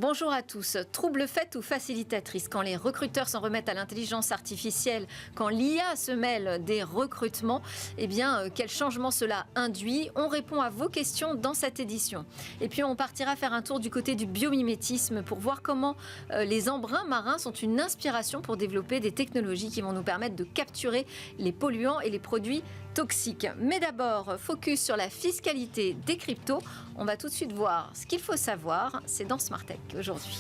Bonjour à tous. Trouble faite ou facilitatrice, quand les recruteurs s'en remettent à l'intelligence artificielle, quand l'IA se mêle des recrutements, quel changement cela induit? On répond à vos questions dans cette édition. Et puis on partira faire un tour du côté du biomimétisme pour voir comment les embruns marins sont une inspiration pour développer des technologies qui vont nous permettre de capturer les polluants et les produits toxiques. Mais d'abord, focus sur la fiscalité des cryptos. On va tout de suite voir ce qu'il faut savoir. C'est dans Smart Tech aujourd'hui.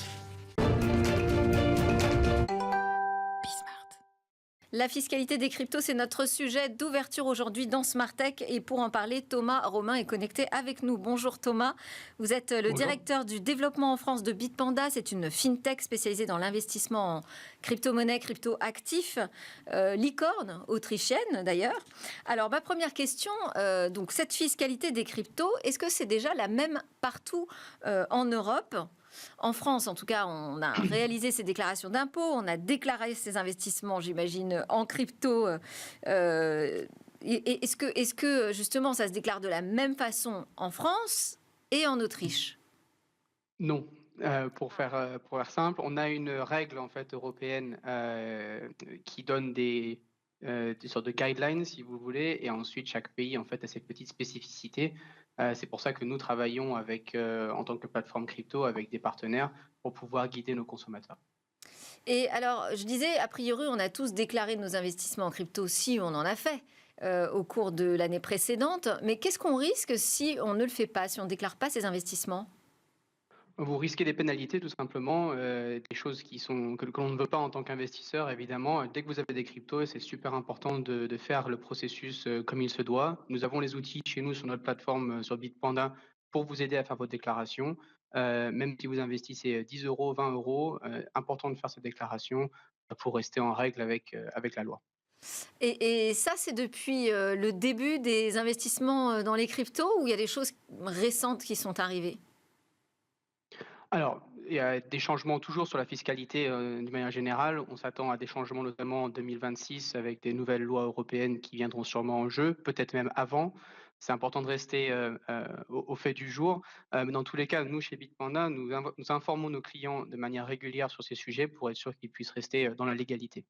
La fiscalité des cryptos, c'est notre sujet d'ouverture aujourd'hui dans Smart Tech. Et pour en parler, Thomas Romain est connecté avec nous. Bonjour Thomas, vous êtes le directeur du développement en France de Bitpanda. C'est une fintech spécialisée dans l'investissement en crypto-monnaie, crypto-actifs, licorne autrichienne d'ailleurs. Alors ma première question, donc cette fiscalité des cryptos, est-ce que c'est déjà la même partout en Europe ? En France, en tout cas, on a réalisé ces déclarations d'impôts, on a déclaré ces investissements, j'imagine, en crypto. Est-ce que, justement, ça se déclare de la même façon en France et en Autriche? Non. Pour faire simple, on a une règle en fait européenne qui donne des sortes de guidelines, si vous voulez, et ensuite chaque pays en fait a ses petites spécificités. C'est pour ça que nous travaillons avec, en tant que plateforme crypto, avec des partenaires pour pouvoir guider nos consommateurs. Et alors, je disais, a priori, on a tous déclaré nos investissements en crypto si on en a fait au cours de l'année précédente. Mais qu'est-ce qu'on risque si on ne le fait pas, si on ne déclare pas ces investissements? Vous risquez des pénalités tout simplement, des choses que l'on ne veut pas en tant qu'investisseur évidemment. Dès que vous avez des cryptos, c'est super important de faire le processus comme il se doit. Nous avons les outils chez nous sur notre plateforme sur Bitpanda pour vous aider à faire votre déclaration. Même si vous investissez 10 euros, 20 euros, important de faire cette déclaration pour rester en règle avec la loi. Et ça, c'est depuis le début des investissements dans les cryptos ou il y a des choses récentes qui sont arrivées? Alors, il y a des changements toujours sur la fiscalité, d'une manière générale. On s'attend à des changements notamment en 2026 avec des nouvelles lois européennes qui viendront sûrement en jeu, peut-être même avant. C'est important de rester, au fait du jour. Mais dans tous les cas, nous, chez Bitpanda, nous informons nos clients de manière régulière sur ces sujets pour être sûr qu'ils puissent rester, dans la légalité.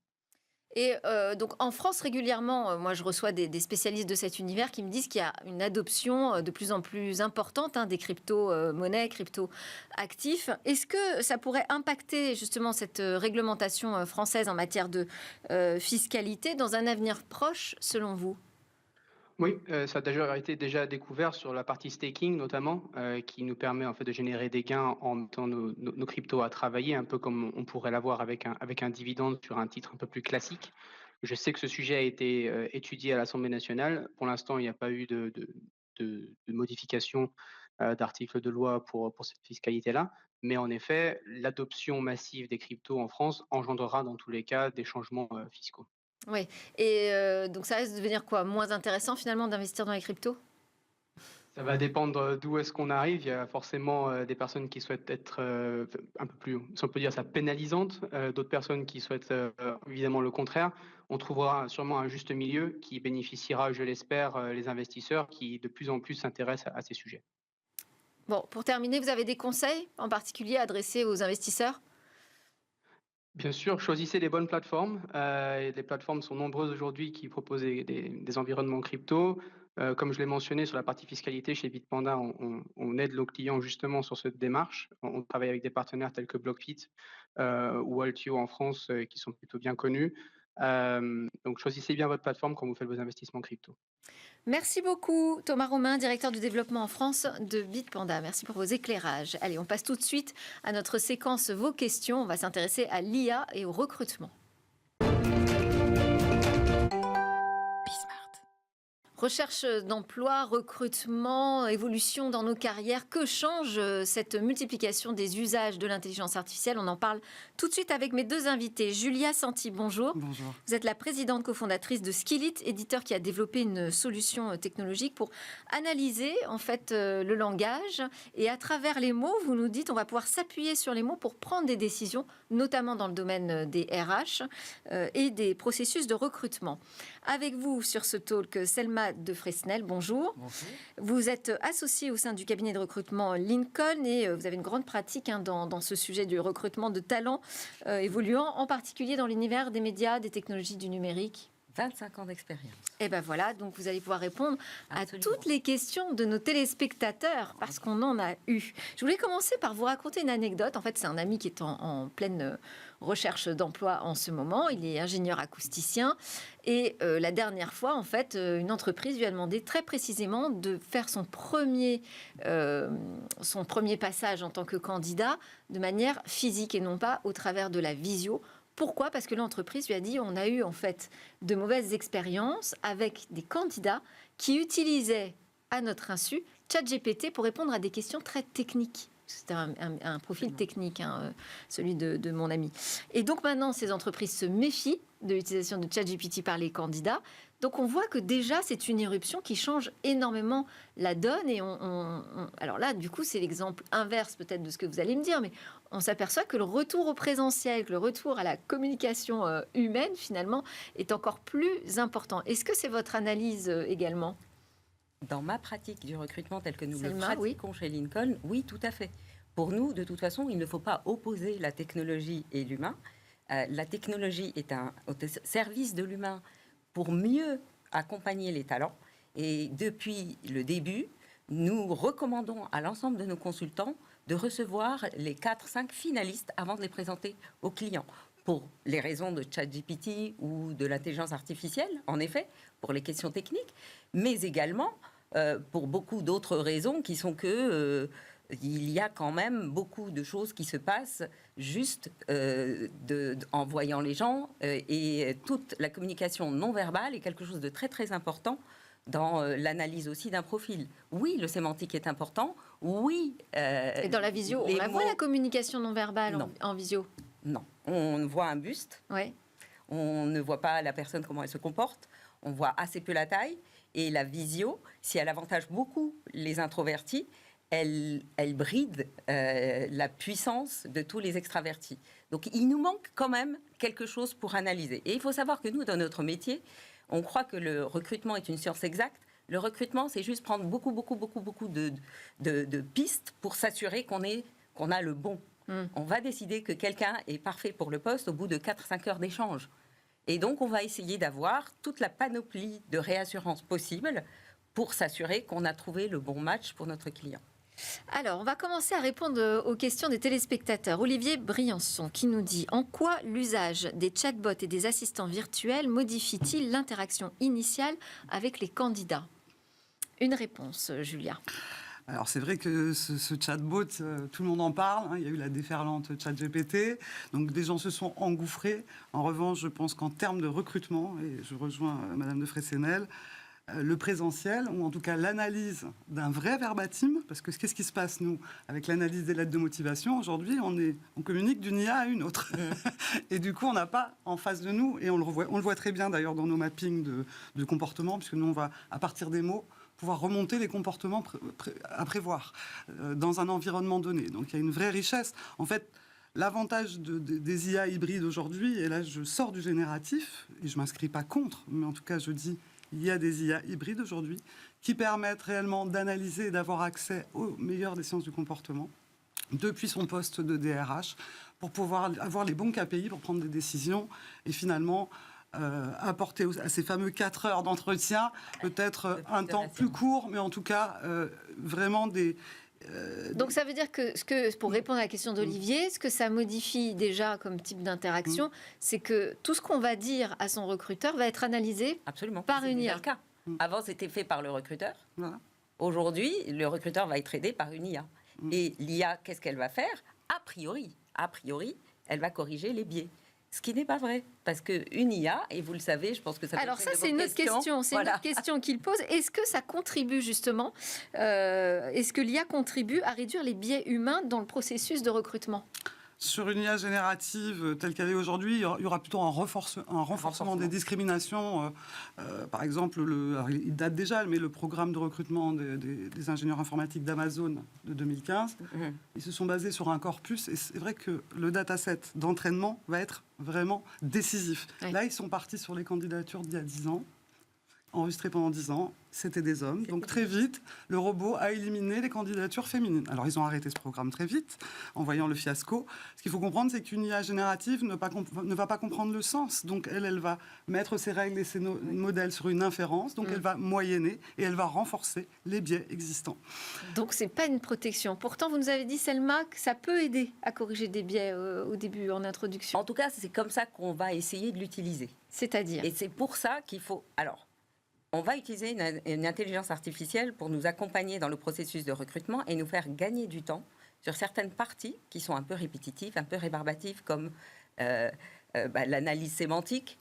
Et donc en France, régulièrement, moi je reçois des spécialistes de cet univers qui me disent qu'il y a une adoption de plus en plus importante des crypto-monnaies, crypto-actifs. Est-ce que ça pourrait impacter justement cette réglementation française en matière de fiscalité dans un avenir proche, selon vous? Oui, ça a déjà été découvert sur la partie staking notamment, qui nous permet en fait de générer des gains en mettant nos cryptos à travailler, un peu comme on pourrait l'avoir avec un dividende sur un titre un peu plus classique. Je sais que ce sujet a été, étudié à l'Assemblée nationale. Pour l'instant, il n'y a pas eu de modification, d'articles de loi pour cette fiscalité-là. Mais en effet, l'adoption massive des cryptos en France engendrera dans tous les cas des changements, fiscaux. Oui. Et donc ça risque de devenir quoi? Moins intéressant finalement d'investir dans les cryptos? Ça va dépendre d'où est-ce qu'on arrive. Il y a forcément, des personnes qui souhaitent être, un peu plus, si on peut dire ça, pénalisantes, d'autres personnes qui souhaitent, évidemment le contraire. On trouvera sûrement un juste milieu qui bénéficiera, je l'espère, les investisseurs qui de plus en plus s'intéressent à ces sujets. Bon, pour terminer, vous avez des conseils en particulier adressés aux investisseurs? Bien sûr, choisissez les bonnes plateformes. Et les plateformes sont nombreuses aujourd'hui qui proposent des environnements crypto. Comme je l'ai mentionné sur la partie fiscalité chez Bitpanda, on aide nos clients justement sur cette démarche. On travaille avec des partenaires tels que BlockFit ou Altio en France qui sont plutôt bien connus. Donc choisissez bien votre plateforme quand vous faites vos investissements crypto. Merci beaucoup Thomas Romain, directeur du développement en France de Bitpanda. Merci pour vos éclairages. Allez, on passe tout de suite à notre séquence Vos questions. On va s'intéresser à l'IA et au recrutement. Recherche d'emploi, recrutement, évolution dans nos carrières. Que change cette multiplication des usages de l'intelligence artificielle? On en parle tout de suite avec mes deux invités. Julia Santi, bonjour. Bonjour. Vous êtes la présidente cofondatrice de Skillit, éditeur qui a développé une solution technologique pour analyser en fait le langage. Et à travers les mots, vous nous dites, on va pouvoir s'appuyer sur les mots pour prendre des décisions, notamment dans le domaine des RH et des processus de recrutement. Avec vous sur ce talk, Selma Julia de Fresnel, bonjour. Bonjour. Vous êtes associée au sein du cabinet de recrutement Lincoln et vous avez une grande pratique dans ce sujet du recrutement de talents évoluant, en particulier dans l'univers des médias, des technologies du numérique. 25 ans d'expérience. Et ben voilà, donc vous allez pouvoir répondre Absolument. à toutes les questions de nos téléspectateurs, parce qu'on en a eu. Je voulais commencer par vous raconter une anecdote. En fait, c'est un ami qui est en pleine recherche d'emploi en ce moment. Il est ingénieur acousticien. Et la dernière fois, en fait, une entreprise lui a demandé très précisément de faire son premier passage en tant que candidat de manière physique et non pas au travers de la visio. Pourquoi ? Parce que l'entreprise lui a dit on a eu en fait de mauvaises expériences avec des candidats qui utilisaient à notre insu ChatGPT pour répondre à des questions très techniques. C'était un profil technique, celui de mon ami. Et donc maintenant, ces entreprises se méfient de l'utilisation de ChatGPT par les candidats. Donc on voit que déjà, c'est une irruption qui change énormément la donne. Et alors là, du coup, c'est l'exemple inverse peut-être de ce que vous allez me dire, mais on s'aperçoit que le retour au présentiel, que le retour à la communication humaine, finalement, est encore plus important. Est-ce que c'est votre analyse également ? Dans ma pratique du recrutement tel que nous le Selma, pratiquons chez Lincoln, oui, tout à fait. Pour nous, de toute façon, il ne faut pas opposer la technologie et l'humain. La technologie est au service de l'humain pour mieux accompagner les talents. Et depuis le début, nous recommandons à l'ensemble de nos consultants de recevoir les 4-5 finalistes avant de les présenter aux clients. Pour les raisons de ChatGPT ou de l'intelligence artificielle, en effet, pour les questions techniques, mais également pour beaucoup d'autres raisons qui sont que il y a quand même beaucoup de choses qui se passent juste en voyant les gens et toute la communication non verbale est quelque chose de très très important dans l'analyse aussi d'un profil. Oui, le sémantique est important. Oui. Et dans la visio, on la voit la communication non verbale en visio ? Non. On voit un buste. Ouais. On ne voit pas la personne, comment elle se comporte. On voit assez peu la taille. Et la visio, si elle avantage beaucoup les introvertis, elle bride la puissance de tous les extravertis. Donc il nous manque quand même quelque chose pour analyser. Et il faut savoir que nous, dans notre métier, on croit que le recrutement est une science exacte. Le recrutement, c'est juste prendre beaucoup de pistes pour s'assurer qu'on a le bon. On va décider que quelqu'un est parfait pour le poste au bout de 4-5 heures d'échange. Et donc, on va essayer d'avoir toute la panoplie de réassurance possible pour s'assurer qu'on a trouvé le bon match pour notre client. Alors, on va commencer à répondre aux questions des téléspectateurs. Olivier Briançon qui nous dit « En quoi l'usage des chatbots et des assistants virtuels modifie-t-il l'interaction initiale avec les candidats ?» Une réponse, Julia. Alors c'est vrai que ce chatbot, tout le monde en parle. Il y a eu la déferlante ChatGPT, donc des gens se sont engouffrés. En revanche, je pense qu'en termes de recrutement, et je rejoins Madame de Fresnel, le présentiel, ou en tout cas l'analyse d'un vrai verbatim, parce que qu'est-ce qui se passe, nous, avec l'analyse des lettres de motivation, aujourd'hui, on communique d'une IA à une autre. Et du coup, on n'a pas en face de nous, et on le voit très bien d'ailleurs dans nos mappings de comportement, puisque nous, on va, à partir des mots, pouvoir remonter les comportements à prévoir dans un environnement donné. Donc il y a une vraie richesse. En fait, l'avantage des IA hybrides aujourd'hui, et là je sors du génératif, et je ne m'inscris pas contre, mais en tout cas je dis il y a des IA hybrides aujourd'hui qui permettent réellement d'analyser et d'avoir accès au meilleur des sciences du comportement depuis son poste de DRH pour pouvoir avoir les bons KPI pour prendre des décisions et finalement apporter à ces fameux 4 heures d'entretien peut-être un temps plus court, mais en tout cas vraiment des... Donc ça veut dire que, pour répondre à la question d'Olivier, ce que ça modifie déjà comme type d'interaction, c'est que tout ce qu'on va dire à son recruteur va être analysé par une IA. Avant, c'était fait par le recruteur. Voilà. Aujourd'hui, le recruteur va être aidé par une IA. Et l'IA, qu'est-ce qu'elle va faire ? A priori, elle va corriger les biais. Ce qui n'est pas vrai, parce qu'une IA, et vous le savez, je pense que ça... Alors ça, c'est une autre question. C'est une autre question qu'il pose. Est-ce que ça contribue justement, est-ce que l'IA contribue à réduire les biais humains dans le processus de recrutement ? Sur une IA générative telle qu'elle est aujourd'hui, il y aura plutôt un renforcement des discriminations. Par exemple, il date déjà, mais le programme de recrutement des ingénieurs informatiques d'Amazon de 2015, ils se sont basés sur un corpus. Et c'est vrai que le dataset d'entraînement va être vraiment décisif. Oui. Là, ils sont partis sur les candidatures d'il y a 10 ans, enregistrés pendant 10 ans, c'était des hommes. Donc très vite, le robot a éliminé les candidatures féminines. Alors ils ont arrêté ce programme très vite, en voyant le fiasco. Ce qu'il faut comprendre, c'est qu'une IA générative ne va pas comprendre le sens. Donc elle va mettre ses règles et ses modèles sur une inférence. Donc elle va moyenner et elle va renforcer les biais existants. Donc c'est pas une protection. Pourtant, vous nous avez dit, Selma, que ça peut aider à corriger des biais au début, en introduction. En tout cas, c'est comme ça qu'on va essayer de l'utiliser. C'est-à-dire ? Et c'est pour ça qu'il faut... Alors, on va utiliser une intelligence artificielle pour nous accompagner dans le processus de recrutement et nous faire gagner du temps sur certaines parties qui sont un peu répétitives, un peu rébarbatives, comme l'analyse sémantique.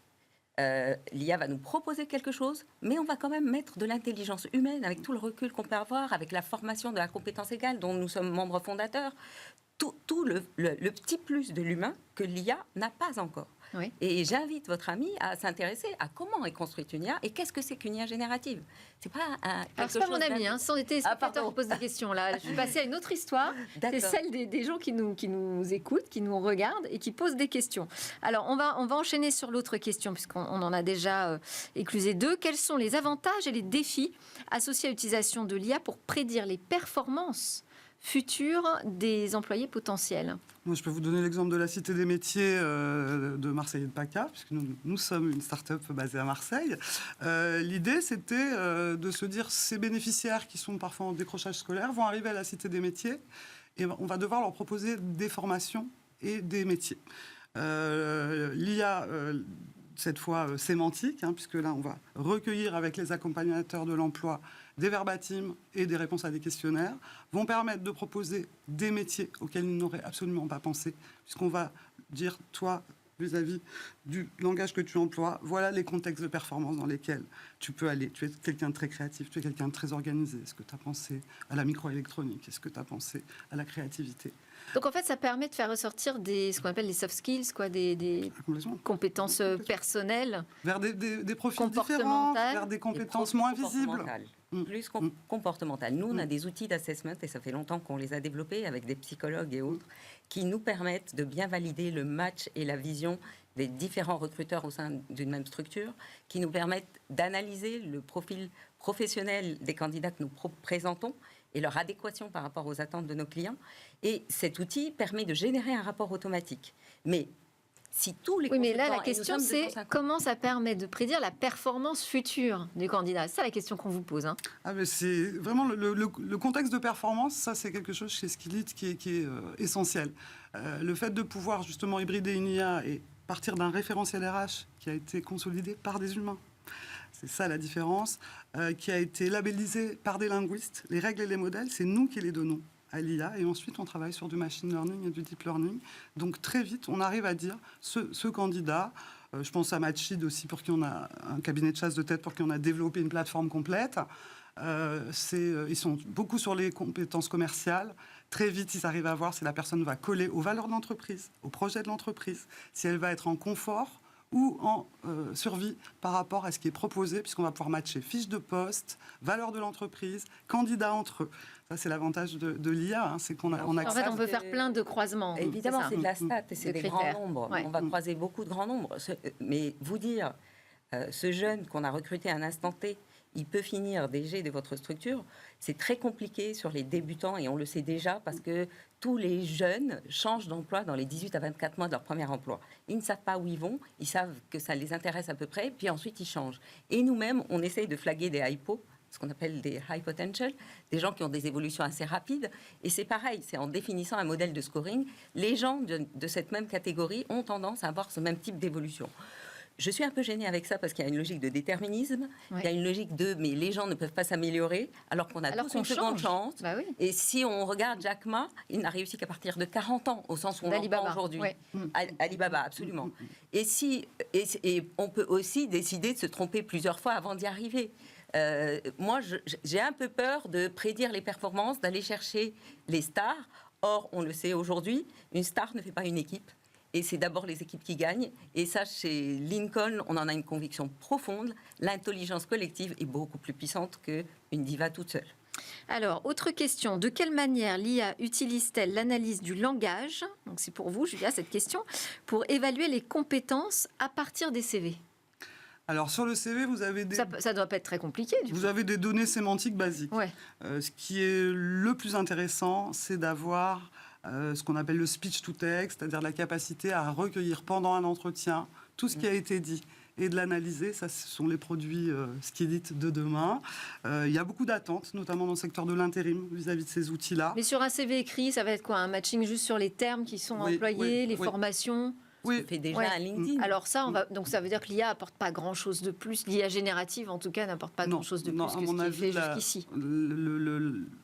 L'IA va nous proposer quelque chose, mais on va quand même mettre de l'intelligence humaine avec tout le recul qu'on peut avoir, avec la formation de la compétence égale dont nous sommes membres fondateurs. Tout le petit plus de l'humain que l'IA n'a pas encore. Oui. Et j'invite votre ami à s'intéresser à comment est construite une IA et qu'est-ce que c'est qu'une IA générative. C'est pas alors, c'est pas mon ami, ce sont des téléspectateurs qui posent des questions. Là. Je suis passée à une autre histoire. C'est celle des gens qui nous écoutent, qui nous regardent et qui posent des questions. Alors, on va enchaîner sur l'autre question, puisqu'on en a déjà éclusé 2. Quels sont les avantages et les défis associés à l'utilisation de l'IA pour prédire les performances futures des employés potentiels? Moi, je peux vous donner l'exemple de la Cité des métiers de Marseille et de PACA, puisque nous sommes une start-up basée à Marseille. L'idée, c'était de se dire ces bénéficiaires qui sont parfois en décrochage scolaire vont arriver à la Cité des métiers et on va devoir leur proposer des formations et des métiers. L'IA, cette fois sémantique, puisque là, on va recueillir avec les accompagnateurs de l'emploi des verbatims et des réponses à des questionnaires, vont permettre de proposer des métiers auxquels ils n'auraient absolument pas pensé, puisqu'on va dire, toi, vis-à-vis du langage que tu emploies, voilà les contextes de performance dans lesquels tu peux aller. Tu es quelqu'un de très créatif, tu es quelqu'un de très organisé. Est-ce que tu as pensé à la microélectronique? Est-ce que tu as pensé à la créativité? Donc en fait, ça permet de faire ressortir ce qu'on appelle les soft skills, des compétences personnelles, vers des profils différents, vers des compétences moins visibles. Plus comportementales. Nous, on a des outils d'assessment, et ça fait longtemps qu'on les a développés avec des psychologues et autres, qui nous permettent de bien valider le match et la vision des différents recruteurs au sein d'une même structure, qui nous permettent d'analyser le profil professionnel des candidats que nous présentons et leur adéquation par rapport aux attentes de nos clients. Et cet outil permet de générer un rapport automatique. Mais si tous les mais là, la question, c'est comment ça permet de prédire la performance future du candidat? C'est ça la question qu'on vous pose. Mais c'est vraiment le contexte de performance, ça, c'est quelque chose chez Skillit qui est essentiel. Le fait de pouvoir justement hybrider une IA et partir d'un référentiel RH qui a été consolidé par des humains. C'est ça la différence, qui a été labellisé par des linguistes. Les règles et les modèles, c'est nous qui les donnons à l'IA, et ensuite on travaille sur du machine learning et du deep learning. Donc très vite, on arrive à dire ce candidat, je pense à Matchid aussi, pour qui on a un cabinet de chasse de tête, pour qui on a développé une plateforme complète. Ils sont beaucoup sur les compétences commerciales. Très vite, ils arrivent à voir si la personne va coller aux valeurs de l'entreprise, au projet de l'entreprise, si elle va être en confort ou en survie par rapport à ce qui est proposé, puisqu'on va pouvoir matcher fiche de poste, valeurs de l'entreprise, candidats entre eux. Ça, c'est l'avantage de l'IA, c'est qu'on a en fait, on peut faire plein de croisements. Évidemment, c'est de la stat et c'est des grands nombres. Ouais. On va croiser beaucoup de grands nombres. Mais vous dire, ce jeune qu'on a recruté à un instant T, il peut finir DG de votre structure, c'est très compliqué sur les débutants, et on le sait déjà parce que tous les jeunes changent d'emploi dans les 18 à 24 mois de leur premier emploi. Ils ne savent pas où ils vont, ils savent que ça les intéresse à peu près, puis ensuite ils changent. Et nous-mêmes, on essaye de flaguer des hypos, ce qu'on appelle des high potential, des gens qui ont des évolutions assez rapides. Et c'est pareil, c'est en définissant un modèle de scoring, les gens de cette même catégorie ont tendance à avoir ce même type d'évolution. Je suis un peu gênée avec ça parce qu'il y a une logique de déterminisme, il y a une logique mais les gens ne peuvent pas s'améliorer alors qu'on a tous une seconde chance. Bah oui. Et si on regarde Jack Ma, il n'a réussi qu'à partir de 40 ans, au sens où on l'entend aujourd'hui. Alibaba, absolument. Et on peut aussi décider de se tromper plusieurs fois avant d'y arriver. Moi, j'ai un peu peur de prédire les performances, d'aller chercher les stars. Or, on le sait aujourd'hui, une star ne fait pas une équipe. Et c'est d'abord les équipes qui gagnent. Et ça, chez Lincoln, on en a une conviction profonde. L'intelligence collective est beaucoup plus puissante qu'une diva toute seule. Alors, autre question. De quelle manière l'IA utilise-t-elle l'analyse du langage, donc c'est pour vous, Julia, cette question, pour évaluer les compétences à partir des CV? Alors, sur le CV, vous avez des... Ça doit pas être très compliqué, du coup. Vous avez des données sémantiques basiques. Ouais. Ce qui est le plus intéressant, c'est d'avoir ce qu'on appelle le speech to text, c'est-à-dire la capacité à recueillir pendant un entretien tout ce qui a été dit et de l'analyser. Ça, ce sont les produits Skillit de demain. Il y a beaucoup d'attentes, notamment dans le secteur de l'intérim, vis-à-vis de ces outils-là. Mais sur un CV écrit, ça va être quoi? Un matching juste sur les termes qui sont employés, les formations? Oui. fait déjà un LinkedIn. Alors ça, donc ça veut dire que l'IA apporte pas grand-chose de plus. L'IA générative, en tout cas, n'apporte pas grand-chose de plus que ce qui est fait jusqu'ici.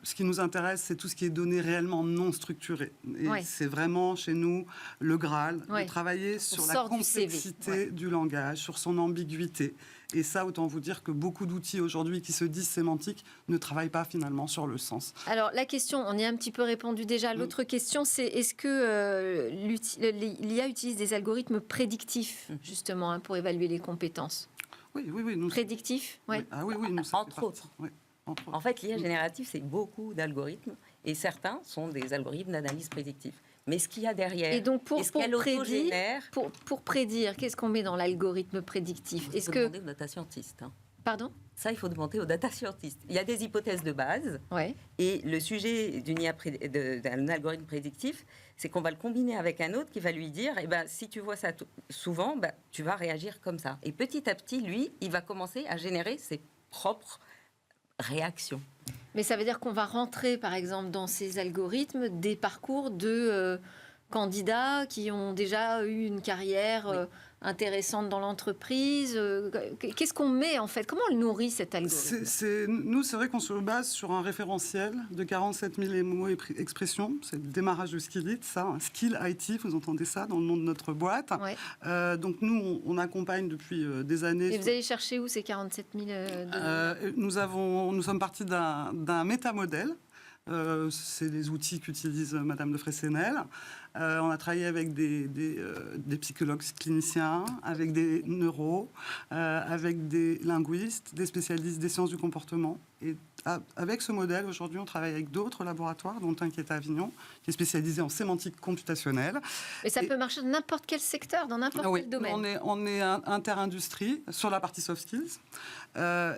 Ce qui nous intéresse, c'est tout ce qui est donné réellement non structuré. Et c'est vraiment, chez nous, le Graal, de travailler sur la complexité du langage, sur son ambiguïté. Et ça, autant vous dire que beaucoup d'outils aujourd'hui qui se disent sémantiques ne travaillent pas finalement sur le sens. Alors la question, on y a un petit peu répondu déjà. L'autre question, c'est est-ce que l'IA utilise des algorithmes prédictifs justement pour évaluer les compétences? Oui. Prédictifs, oui. Ah oui, nous, entre autres. En fait, l'IA générative, c'est beaucoup d'algorithmes et certains sont des algorithmes d'analyse prédictive. Mais ce qu'il y a derrière, et donc pour prédire, qu'est-ce qu'on met dans l'algorithme prédictif? Est-ce que demander aux data scientists. Pardon? Ça, il faut demander aux data scientists. Il y a des hypothèses de base. Et le sujet d'un algorithme prédictif, c'est qu'on va le combiner avec un autre qui va lui dire, si tu vois ça souvent, tu vas réagir comme ça. Et petit à petit, lui, il va commencer à générer ses propres réactions. Mais ça veut dire qu'on va rentrer, par exemple, dans ces algorithmes, des parcours de candidats qui ont déjà eu une carrière intéressante dans l'entreprise. Qu'est-ce qu'on met, en fait? Comment on le nourrit, cet algorithme? Nous, c'est vrai qu'on se base sur un référentiel de 47 000 mots et expressions. C'est le démarrage de Skillit, ça, un skill IT, vous entendez ça dans le nom de notre boîte. Donc nous, on accompagne depuis des années... Et vous allez chercher où ces 47 000 nous sommes partis d'un métamodèle. C'est les outils qu'utilise Madame de Freycinet. On a travaillé avec des psychologues cliniciens, avec des neuros, avec des linguistes, des spécialistes des sciences du comportement. Et avec ce modèle, aujourd'hui, on travaille avec d'autres laboratoires, dont un qui est à Avignon, qui est spécialisé en sémantique computationnelle. Mais ça peut marcher dans n'importe quel secteur, dans n'importe quel domaine. On est inter-industrie sur la partie soft skills.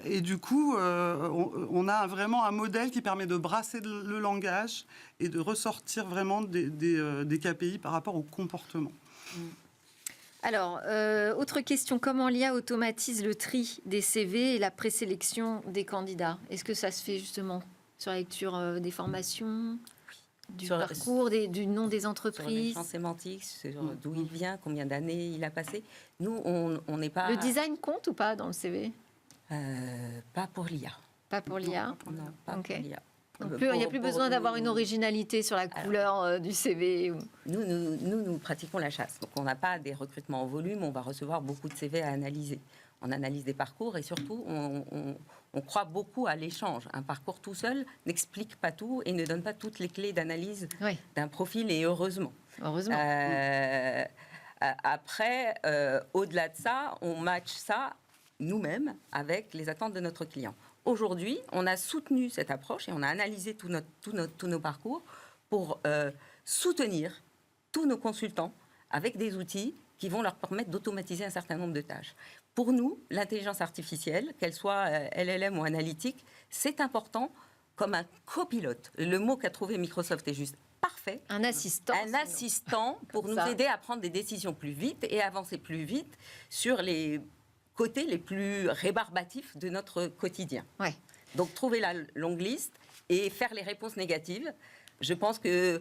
Et du coup, on a vraiment un modèle qui permet de brasser le langage et de ressortir vraiment des KPI par rapport au comportement. Alors, autre question, comment l'IA automatise le tri des CV et la présélection des candidats? Est-ce que ça se fait justement sur la lecture des formations, du parcours, du nom des entreprises? Sur les champs sémantiques, sur d'où il vient, combien d'années il a passé. Nous, on n'est pas... Le design compte ou pas dans le CV? Pas pour l'IA. Pas pour l'IA? Non, pas pour l'IA. Il n'y a plus besoin d'avoir une originalité sur la couleur du CV. Nous pratiquons la chasse. Donc, on n'a pas des recrutements en volume. On va recevoir beaucoup de CV à analyser. On analyse des parcours et surtout, on croit beaucoup à l'échange. Un parcours tout seul n'explique pas tout et ne donne pas toutes les clés d'analyse d'un profil, et heureusement. Après, au-delà de ça, on match ça nous-mêmes avec les attentes de notre client. Aujourd'hui, on a soutenu cette approche et on a analysé tous nos parcours pour soutenir tous nos consultants avec des outils qui vont leur permettre d'automatiser un certain nombre de tâches. Pour nous, l'intelligence artificielle, qu'elle soit LLM ou analytique, c'est important comme un copilote. Le mot qu'a trouvé Microsoft est juste parfait. Un assistant. Un assistant pour nous aider à prendre des décisions plus vite et avancer plus vite sur les côtés les plus rébarbatifs de notre quotidien. Donc, trouver la longue liste et faire les réponses négatives. Je pense que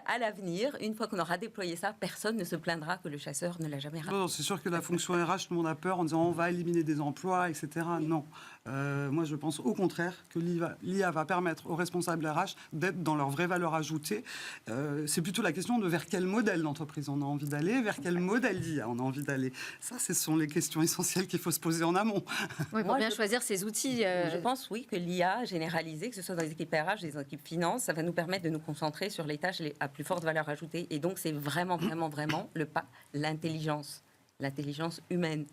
à l'avenir, une fois qu'on aura déployé ça, personne ne se plaindra que le chasseur ne l'a jamais raté. Non, c'est sûr que la fonction RH, tout le monde a peur en disant on va éliminer des emplois, etc. Non. Moi, je pense au contraire que l'IA va permettre aux responsables RH d'être dans leur vraie valeur ajoutée. C'est plutôt la question de vers quel modèle d'entreprise on a envie d'aller, vers quel modèle d'IA on a envie d'aller. Ça, ce sont les questions essentielles qu'il faut se poser en amont. Oui, pour bien choisir ses outils. Je pense, oui, que l'IA généralisée, que ce soit dans les équipes RH, des équipes finance, ça va nous permettre de nous concentrer sur les tâches à plus forte valeur ajoutée. Et donc, c'est vraiment le pas, l'intelligence humaine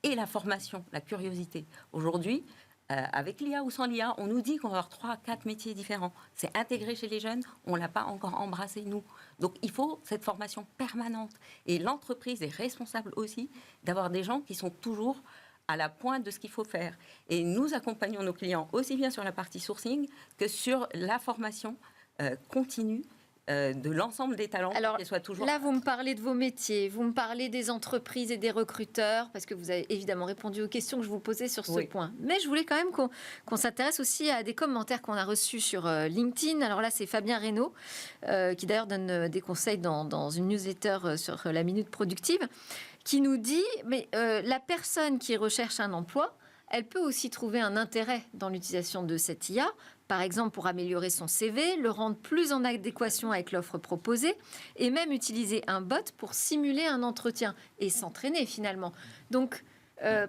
et la formation, la curiosité. Aujourd'hui, avec l'IA ou sans l'IA, on nous dit qu'on va avoir 3 à 4 métiers différents. C'est intégré chez les jeunes, on ne l'a pas encore embrassé, nous. Donc, il faut cette formation permanente. Et l'entreprise est responsable aussi d'avoir des gens qui sont toujours à la pointe de ce qu'il faut faire. Et nous accompagnons nos clients aussi bien sur la partie sourcing que sur la formation continue de l'ensemble des talents. Alors qu'ils soient toujours... là, vous me parlez de vos métiers, vous me parlez des entreprises et des recruteurs, parce que vous avez évidemment répondu aux questions que je vous posais sur ce point. Mais je voulais quand même qu'on s'intéresse aussi à des commentaires qu'on a reçus sur LinkedIn. Alors là, c'est Fabien Reynaud, qui d'ailleurs donne des conseils dans une newsletter sur la Minute Productive, qui nous dit, mais la personne qui recherche un emploi, elle peut aussi trouver un intérêt dans l'utilisation de cette IA, par exemple pour améliorer son CV, le rendre plus en adéquation avec l'offre proposée, et même utiliser un bot pour simuler un entretien et s'entraîner finalement. Donc,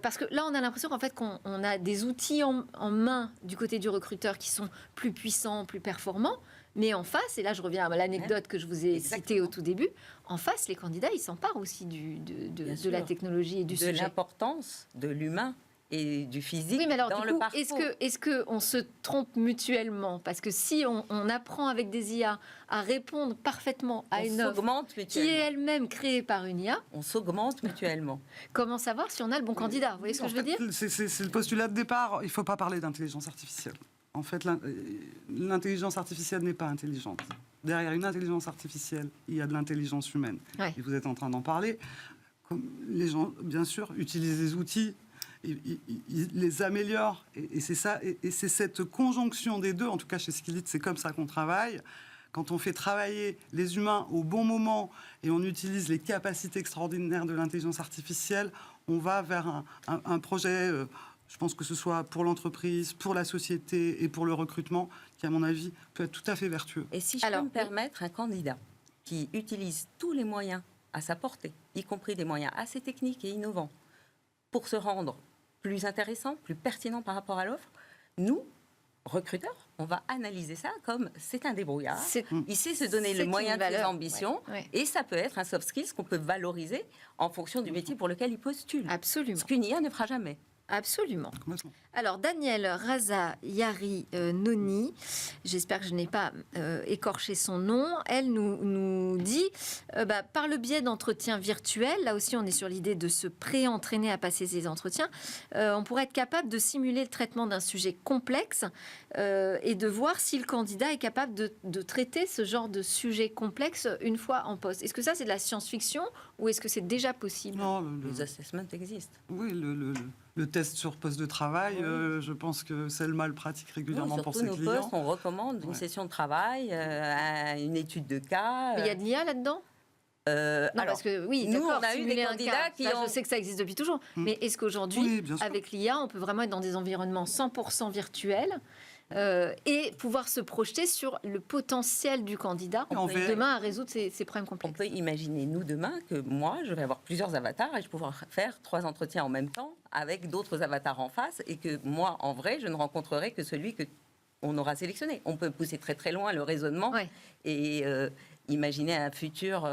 parce que là, on a l'impression qu'en fait, qu'on a des outils en main du côté du recruteur qui sont plus puissants, plus performants, mais en face, et là je reviens à l'anecdote que je vous ai citée au tout début, en face, les candidats, ils s'emparent aussi de la technologie et du sujet. De l'importance de l'humain et du physique oui, mais alors, dans du le coup, parcours. Est-ce qu'on se trompe mutuellement? Parce que si on apprend avec des IA à répondre parfaitement à une offre qui est elle-même créée par une IA, on s'augmente mutuellement. Comment savoir si on a le bon candidat? Vous voyez ce que je veux dire? C'est le postulat de départ. Il ne faut pas parler d'intelligence artificielle. En fait, l'intelligence artificielle n'est pas intelligente. Derrière une intelligence artificielle, il y a de l'intelligence humaine. Ouais. Et vous êtes en train d'en parler. Comme les gens, bien sûr, utilisent des outils, ils les améliorent. Et c'est ça. Et c'est cette conjonction des deux. En tout cas, chez Skillit, c'est comme ça qu'on travaille. Quand on fait travailler les humains au bon moment et on utilise les capacités extraordinaires de l'intelligence artificielle, on va vers un projet... je pense que ce soit pour l'entreprise, pour la société et pour le recrutement, qui, à mon avis, peut être tout à fait vertueux. Et si je peux me permettre, un candidat qui utilise tous les moyens à sa portée, y compris des moyens assez techniques et innovants, pour se rendre plus intéressant, plus pertinent par rapport à l'offre, nous, recruteurs, on va analyser ça comme c'est un débrouillard. Il sait se donner le moyen de ses ambitions, et ça peut être un soft skills qu'on peut valoriser en fonction du métier pour lequel il postule. Absolument. Ce qu'une IA ne fera jamais. Absolument. Alors, Daniel Raza Yari Noni, j'espère que je n'ai pas écorché son nom, elle nous dit, par le biais d'entretiens virtuels, là aussi on est sur l'idée de se pré-entraîner à passer ces entretiens, on pourrait être capable de simuler le traitement d'un sujet complexe et de voir si le candidat est capable de traiter ce genre de sujet complexe une fois en poste. Est-ce que ça c'est de la science-fiction ou est-ce que c'est déjà possible? Non, les assessments existent. Oui, le test sur poste de travail, je pense que Selma le pratique régulièrement pour ses clients. Sur tous nos postes, on recommande une session de travail, une étude de cas. Mais il y a de l'IA là-dedans? Non, alors, parce que oui, nous, on a eu des candidats qui je sais que ça existe depuis toujours. Mais est-ce qu'aujourd'hui, avec l'IA, on peut vraiment être dans des environnements 100% virtuels et pouvoir se projeter sur le potentiel du candidat demain à résoudre ces problèmes complexes? On peut imaginer, nous, demain, que moi, je vais avoir plusieurs avatars et je vais pouvoir faire 3 entretiens en même temps avec d'autres avatars en face et que moi, en vrai, je ne rencontrerai que celui qu'on aura sélectionné. On peut pousser très très loin le raisonnement et imaginer un futur...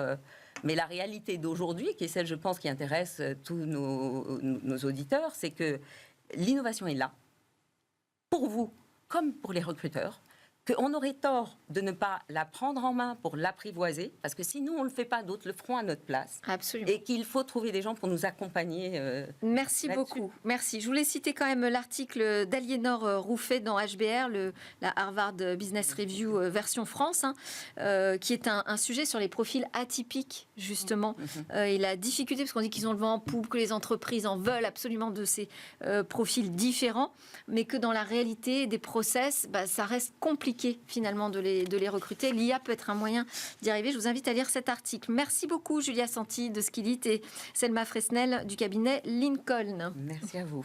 mais la réalité d'aujourd'hui, qui est celle, je pense, qui intéresse tous nos auditeurs, c'est que l'innovation est là, pour vous, comme pour les recruteurs, qu'on aurait tort de ne pas la prendre en main pour l'apprivoiser, parce que si nous, on ne le fait pas, d'autres le feront à notre place. Absolument. Et qu'il faut trouver des gens pour nous accompagner. Merci beaucoup. Merci. Je voulais citer quand même l'article d'Aliénor Rouffet dans HBR, la Harvard Business Review version France, qui est un sujet sur les profils atypiques, justement. Et la difficulté, parce qu'on dit qu'ils ont le vent en poupe, que les entreprises en veulent absolument de ces profils différents, mais que dans la réalité des process, ça reste compliqué finalement de les recruter. L'IA peut être un moyen d'y arriver. Je vous invite à lire cet article. Merci beaucoup Julia Santi de Skillit et Selma Fresnel du cabinet Lincoln. Merci à vous.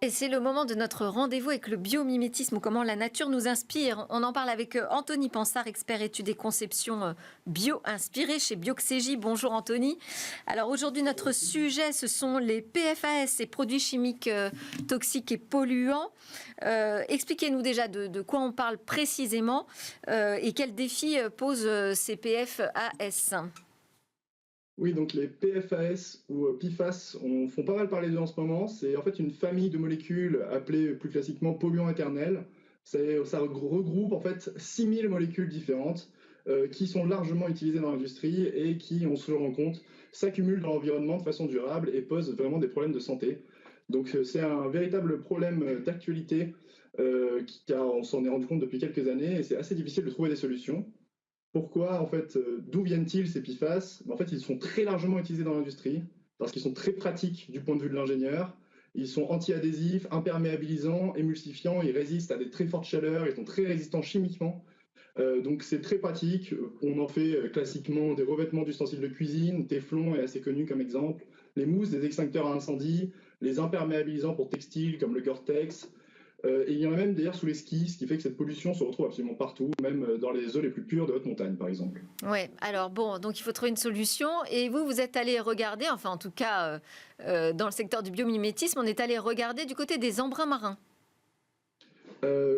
Et c'est le moment de notre rendez-vous avec le biomimétisme ou comment la nature nous inspire. On en parle avec Anthony Pansard, expert études et conception bio-inspirée chez Bioxégie. Bonjour Anthony. Alors aujourd'hui, notre sujet, ce sont les PFAS, ces produits chimiques toxiques et polluants. Expliquez-nous déjà de quoi on parle précisément et quels défis posent ces PFAS. Oui, donc les PFAS ou PFAS font pas mal parler d'eux en ce moment. C'est en fait une famille de molécules appelées plus classiquement polluants éternels. Ça regroupe en fait 6000 molécules différentes qui sont largement utilisés dans l'industrie et qui, on se rend compte, s'accumulent dans l'environnement de façon durable et posent vraiment des problèmes de santé. Donc c'est un véritable problème d'actualité car on s'en est rendu compte depuis quelques années et c'est assez difficile de trouver des solutions. Pourquoi, en fait, d'où viennent-ils ces PFAS? En fait, ils sont très largement utilisés dans l'industrie parce qu'ils sont très pratiques du point de vue de l'ingénieur. Ils sont anti-adhésifs, imperméabilisants, émulsifiants, ils résistent à des très fortes chaleurs, ils sont très résistants chimiquement. Donc c'est très pratique. On en fait classiquement des revêtements d'ustensiles de cuisine. Téflon est assez connu comme exemple. Les mousses, des extincteurs à incendie, les imperméabilisants pour textiles comme le Gore-Tex. Et il y en a même d'ailleurs sous les skis, ce qui fait que cette pollution se retrouve absolument partout, même dans les eaux les plus pures de haute montagne, par exemple. Oui, alors bon, donc il faut trouver une solution. Et vous êtes allé regarder, enfin en tout cas dans le secteur du biomimétisme, on est allé regarder du côté des embruns marins.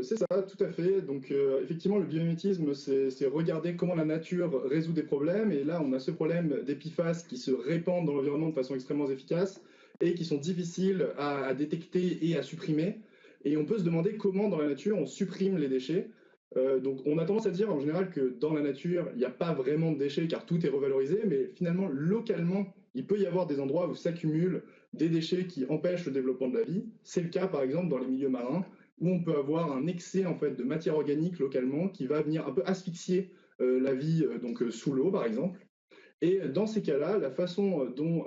C'est ça, tout à fait. Donc effectivement, le biomimétisme, c'est regarder comment la nature résout des problèmes. Et là, on a ce problème des PFAS qui se répandent dans l'environnement de façon extrêmement efficace et qui sont difficiles à détecter et à supprimer. Et on peut se demander comment dans la nature on supprime les déchets. Donc on a tendance à dire en général que dans la nature, il n'y a pas vraiment de déchets car tout est revalorisé, mais finalement, localement, il peut y avoir des endroits où s'accumulent des déchets qui empêchent le développement de la vie. C'est le cas par exemple dans les milieux marins, où on peut avoir un excès en fait, de matière organique localement qui va venir un peu asphyxier la vie sous l'eau par exemple. Et dans ces cas-là, la façon dont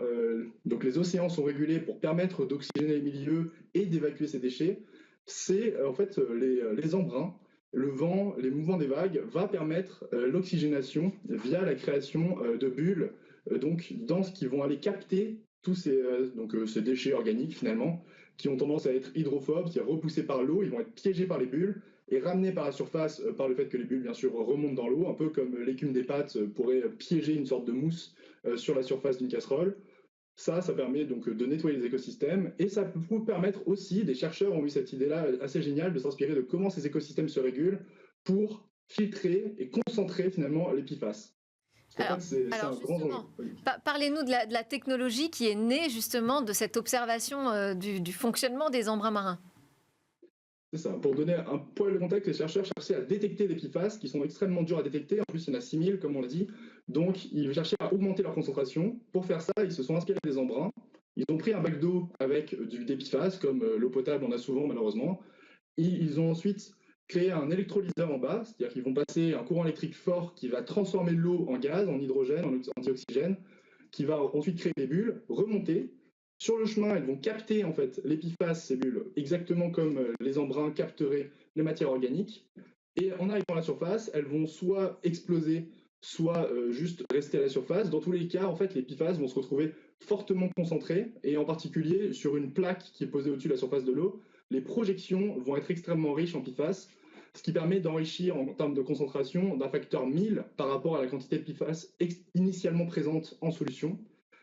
donc les océans sont régulés pour permettre d'oxygéner les milieux et d'évacuer ces déchets, c'est en fait les embruns. Le vent, les mouvements des vagues va permettre l'oxygénation via la création de bulles donc dans ce qui vont aller capter tous ces déchets organiques finalement qui ont tendance à être hydrophobes, c'est-à-dire repoussés par l'eau, ils vont être piégés par les bulles et ramenés par la surface par le fait que les bulles bien sûr remontent dans l'eau, un peu comme l'écume des pâtes pourrait piéger une sorte de mousse sur la surface d'une casserole. Ça permet donc de nettoyer les écosystèmes et ça peut permettre aussi, des chercheurs ont eu cette idée-là assez géniale de s'inspirer de comment ces écosystèmes se régulent pour filtrer et concentrer finalement les PFAS. Alors justement, parlez-nous de la technologie qui est née justement de cette observation du fonctionnement des embruns marins. C'est ça. Pour donner un poil de contexte, les chercheurs cherchaient à détecter des PFAS qui sont extrêmement durs à détecter. En plus, il y en a 6000, comme on l'a dit. Donc, ils cherchaient à augmenter leur concentration. Pour faire ça, ils se sont inspirés des embruns. Ils ont pris un bac d'eau avec des PFAS, comme l'eau potable en a souvent, malheureusement. Et ils ont ensuite créé un électrolyseur en bas, c'est-à-dire qu'ils vont passer un courant électrique fort qui va transformer l'eau en gaz, en hydrogène, en dioxygène, qui va ensuite créer des bulles, remonter. Sur le chemin, elles vont capter en fait les PFAS, ces bulles, exactement comme les embruns capteraient les matières organiques. Et en arrivant à la surface, elles vont soit exploser, soit juste rester à la surface. Dans tous les cas, en fait, les PFAS vont se retrouver fortement concentrés, et en particulier sur une plaque qui est posée au-dessus de la surface de l'eau, les projections vont être extrêmement riches en PFAS, ce qui permet d'enrichir en termes de concentration d'un facteur 1000 par rapport à la quantité de PFAS initialement présente en solution.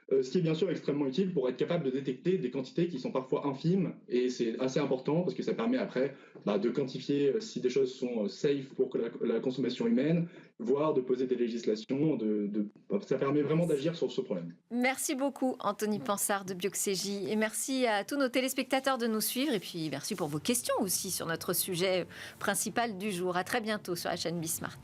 Ce qui est bien sûr extrêmement utile pour être capable de détecter des quantités qui sont parfois infimes, et c'est assez important parce que ça permet après de quantifier si des choses sont safe pour la consommation humaine, voire de poser des législations, ça permet vraiment d'agir sur ce problème. Merci beaucoup Anthony Pansard de Bioxégie, et merci à tous nos téléspectateurs de nous suivre, et puis merci pour vos questions aussi sur notre sujet principal du jour. À très bientôt sur la chaîne Bismart.